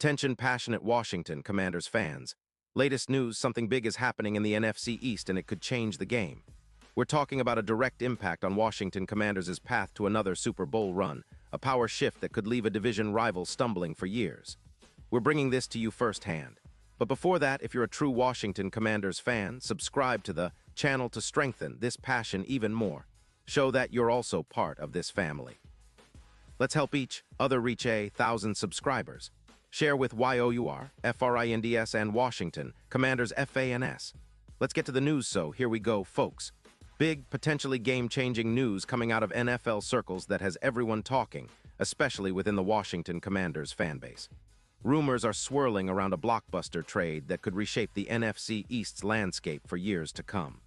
Attention passionate Washington Commanders fans. Latest news, something big is happening in the NFC East and it could change the game. We're talking about a direct impact on Washington Commanders' path to another Super Bowl run, a power shift that could leave a division rival stumbling for years. We're bringing this to you firsthand. But before that, if you're a true Washington Commanders fan, subscribe to the channel to strengthen this passion even more. Show that you're also part of this family. Let's help each other reach 1,000 subscribers. Share with YOUR, FRINDS, and Washington Commanders FANS. Let's get to the news, so here we go, folks. Big, potentially game-changing news coming out of NFL circles that has everyone talking, especially within the Washington Commanders fanbase. Rumors are swirling around a blockbuster trade that could reshape the NFC East's landscape for years to come.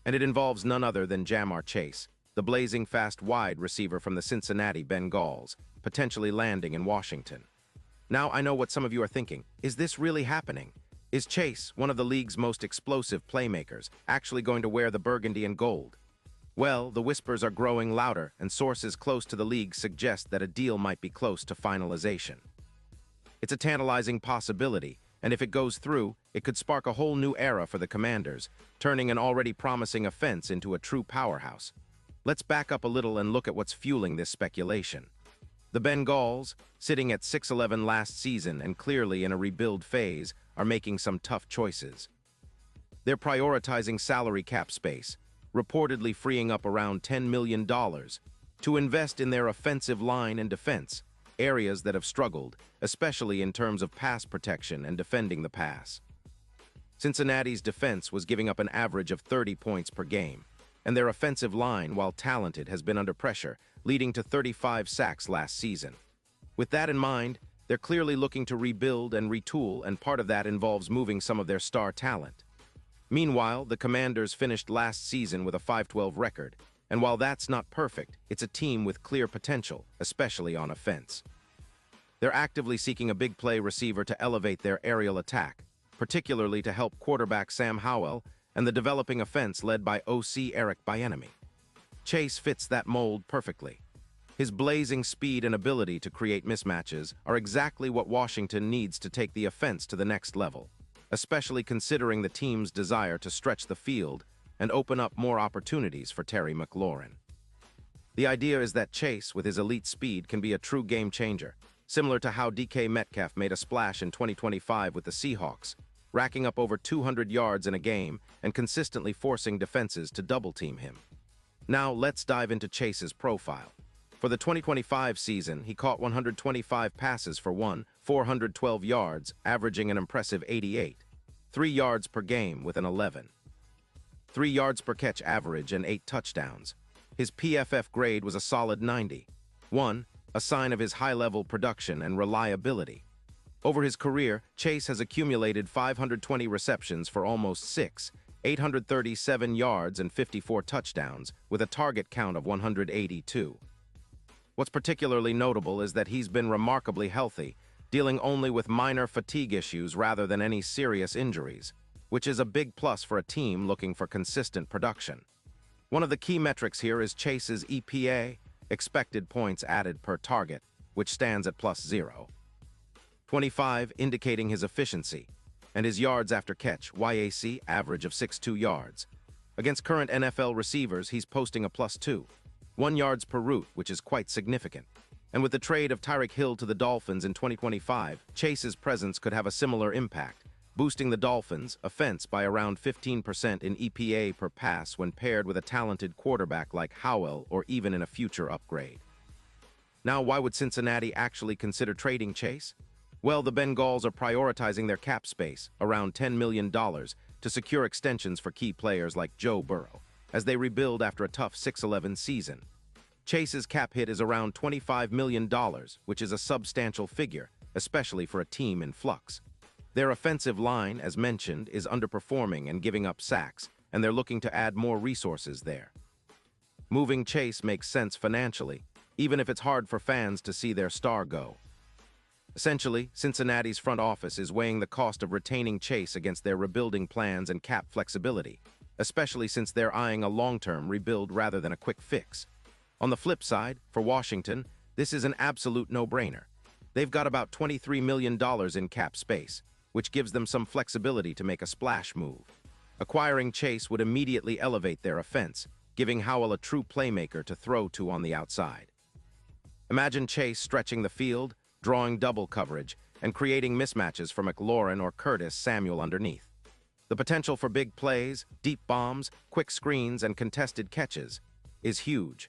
And it involves none other than Ja'Marr Chase, the blazing fast wide receiver from the Cincinnati Bengals, potentially landing in Washington. Now, I know what some of you are thinking. Is this really happening? Is Chase, one of the league's most explosive playmakers, actually going to wear the burgundy and gold? Well, the whispers are growing louder, and sources close to the league suggest that a deal might be close to finalization. It's a tantalizing possibility, and if it goes through, it could spark a whole new era for the Commanders, turning an already promising offense into a true powerhouse. Let's back up a little and look at what's fueling this speculation. The Bengals, sitting at 6-11 last season and clearly in a rebuild phase, are making some tough choices. They're prioritizing salary cap space, reportedly freeing up around $10 million to invest in their offensive line and defense, areas that have struggled, especially in terms of pass protection and defending the pass. Cincinnati's defense was giving up an average of 30 points per game, and their offensive line, while talented, has been under pressure, leading to 35 sacks last season. With that in mind, they're clearly looking to rebuild and retool, and part of that involves moving some of their star talent. Meanwhile, the Commanders finished last season with a 5-12 record, and while that's not perfect, it's a team with clear potential, especially on offense. They're actively seeking a big play receiver to elevate their aerial attack, particularly to help quarterback Sam Howell and the developing offense led by OC Eric Bieniemy. Chase fits that mold perfectly. His blazing speed and ability to create mismatches are exactly what Washington needs to take the offense to the next level, especially considering the team's desire to stretch the field and open up more opportunities for Terry McLaurin. The idea is that Chase, with his elite speed, can be a true game changer, similar to how DK Metcalf made a splash in 2025 with the Seahawks, racking up over 200 yards in a game and consistently forcing defenses to double-team him. Now, let's dive into Chase's profile. For the 2025 season, he caught 125 passes for 412 yards, averaging an impressive 88, 3 yards per game with an 11. 3 yards per catch average and 8 touchdowns. His PFF grade was a solid 90. A sign of his high-level production and reliability. Over his career, Chase has accumulated 520 receptions for almost 837 yards and 54 touchdowns, with a target count of 182. What's particularly notable is that he's been remarkably healthy, dealing only with minor fatigue issues rather than any serious injuries, which is a big plus for a team looking for consistent production. One of the key metrics here is Chase's EPA, expected points added per target, which stands at +0.25, indicating his efficiency, and his yards after catch, YAC, average of 6.2 yards. Against current NFL receivers, he's posting a +2, 1 yards per route, which is quite significant. And with the trade of Tyreek Hill to the Dolphins in 2025, Chase's presence could have a similar impact, boosting the Dolphins' offense by around 15% in EPA per pass when paired with a talented quarterback like Howell or even in a future upgrade. Now, why would Cincinnati actually consider trading Chase? Well, the Bengals are prioritizing their cap space, around $10 million, to secure extensions for key players like Joe Burrow, as they rebuild after a tough 6-11 season. Chase's cap hit is around $25 million, which is a substantial figure, especially for a team in flux. Their offensive line, as mentioned, is underperforming and giving up sacks, and they're looking to add more resources there. Moving Chase makes sense financially, even if it's hard for fans to see their star go. Essentially, Cincinnati's front office is weighing the cost of retaining Chase against their rebuilding plans and cap flexibility, especially since they're eyeing a long-term rebuild rather than a quick fix. On the flip side, for Washington, this is an absolute no-brainer. They've got about $23 million in cap space, which gives them some flexibility to make a splash move. Acquiring Chase would immediately elevate their offense, giving Howell a true playmaker to throw to on the outside. Imagine Chase stretching the field, drawing double coverage, and creating mismatches for McLaurin or Curtis Samuel underneath. The potential for big plays, deep bombs, quick screens, and contested catches is huge.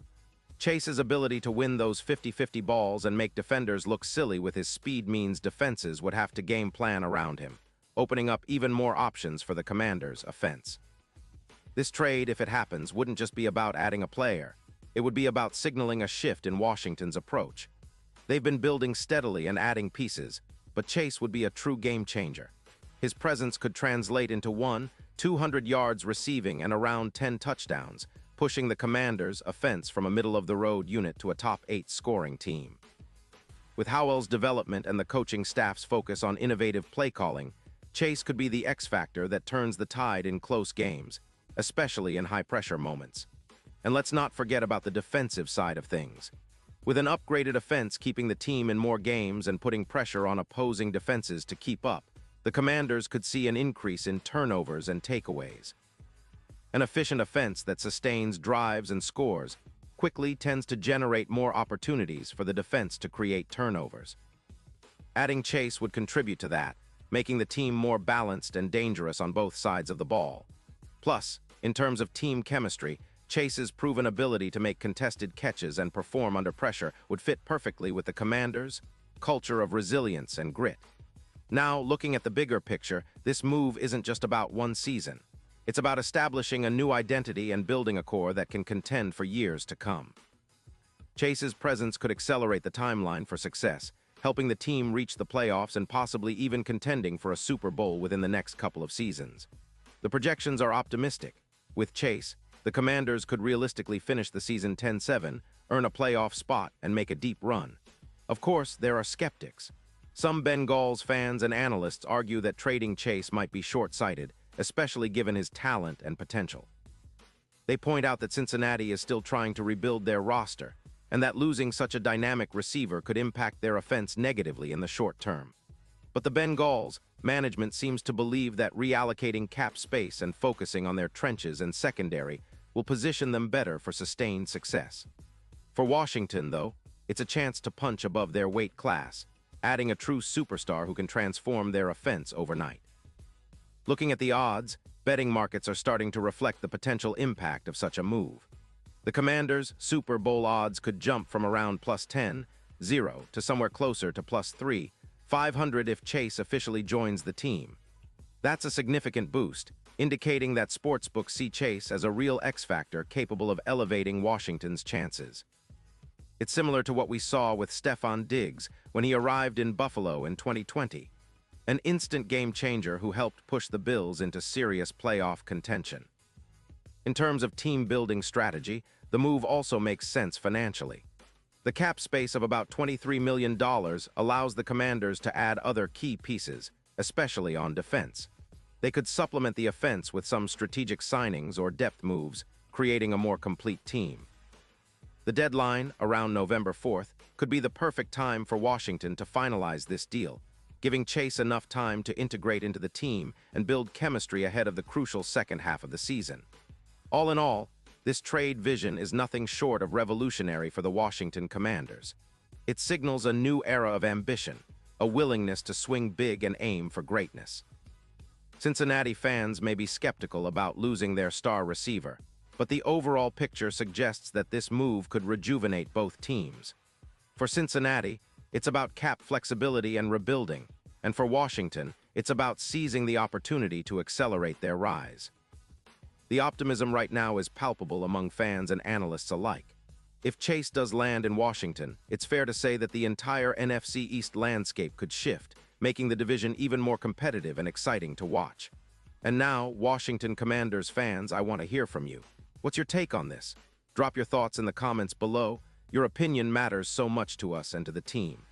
Chase's ability to win those 50-50 balls and make defenders look silly with his speed means defenses would have to game plan around him, opening up even more options for the Commanders' offense. This trade, if it happens, wouldn't just be about adding a player. It would be about signaling a shift in Washington's approach. They've been building steadily and adding pieces, but Chase would be a true game changer. His presence could translate into 200 yards receiving and around 10 touchdowns, pushing the Commanders' offense from a middle-of-the-road unit to a top-8 scoring team. With Howell's development and the coaching staff's focus on innovative play calling, Chase could be the X factor that turns the tide in close games, especially in high-pressure moments. And let's not forget about the defensive side of things. With an upgraded offense keeping the team in more games and putting pressure on opposing defenses to keep up, the Commanders could see an increase in turnovers and takeaways. An efficient offense that sustains drives and scores quickly tends to generate more opportunities for the defense to create turnovers. Adding Chase would contribute to that, making the team more balanced and dangerous on both sides of the ball. Plus, in terms of team chemistry, Chase's proven ability to make contested catches and perform under pressure would fit perfectly with the Commanders' culture of resilience and grit. Now, looking at the bigger picture, this move isn't just about one season. It's about establishing a new identity and building a core that can contend for years to come. Chase's presence could accelerate the timeline for success, helping the team reach the playoffs and possibly even contending for a Super Bowl within the next couple of seasons. The projections are optimistic. With Chase, the Commanders could realistically finish the season 10-7, earn a playoff spot, and make a deep run. Of course, there are skeptics. Some Bengals fans and analysts argue that trading Chase might be short-sighted, especially given his talent and potential. They point out that Cincinnati is still trying to rebuild their roster, and that losing such a dynamic receiver could impact their offense negatively in the short term. But the Bengals management seems to believe that reallocating cap space and focusing on their trenches and secondary will position them better for sustained success. For Washington, though, it's a chance to punch above their weight class, adding a true superstar who can transform their offense overnight. Looking at the odds, betting markets are starting to reflect the potential impact of such a move. The Commanders' Super Bowl odds could jump from around +10, 0 to somewhere closer to +3, 500 if Chase officially joins the team. That's a significant boost, indicating that sportsbooks see Chase as a real X-factor capable of elevating Washington's chances. It's similar to what we saw with Stefon Diggs when he arrived in Buffalo in 2020, an instant game changer who helped push the Bills into serious playoff contention. In terms of team-building strategy, the move also makes sense financially. The cap space of about $23 million allows the Commanders to add other key pieces, especially on defense. They could supplement the offense with some strategic signings or depth moves, creating a more complete team. The deadline, around November 4th, could be the perfect time for Washington to finalize this deal, giving Chase enough time to integrate into the team and build chemistry ahead of the crucial second half of the season. All in all, this trade vision is nothing short of revolutionary for the Washington Commanders. It signals a new era of ambition, a willingness to swing big and aim for greatness. Cincinnati fans may be skeptical about losing their star receiver, but the overall picture suggests that this move could rejuvenate both teams. For Cincinnati, it's about cap flexibility and rebuilding, and for Washington, it's about seizing the opportunity to accelerate their rise. The optimism right now is palpable among fans and analysts alike. If Chase does land in Washington, it's fair to say that the entire NFC East landscape could shift, making the division even more competitive and exciting to watch. And now, Washington Commanders fans, I want to hear from you. What's your take on this? Drop your thoughts in the comments below. Your opinion matters so much to us and to the team.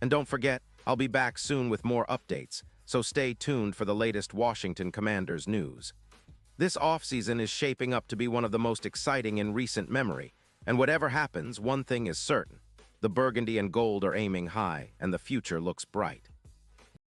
And don't forget, I'll be back soon with more updates, so stay tuned for the latest Washington Commanders news. This offseason is shaping up to be one of the most exciting in recent memory, and whatever happens, one thing is certain. The burgundy and gold are aiming high, and the future looks bright.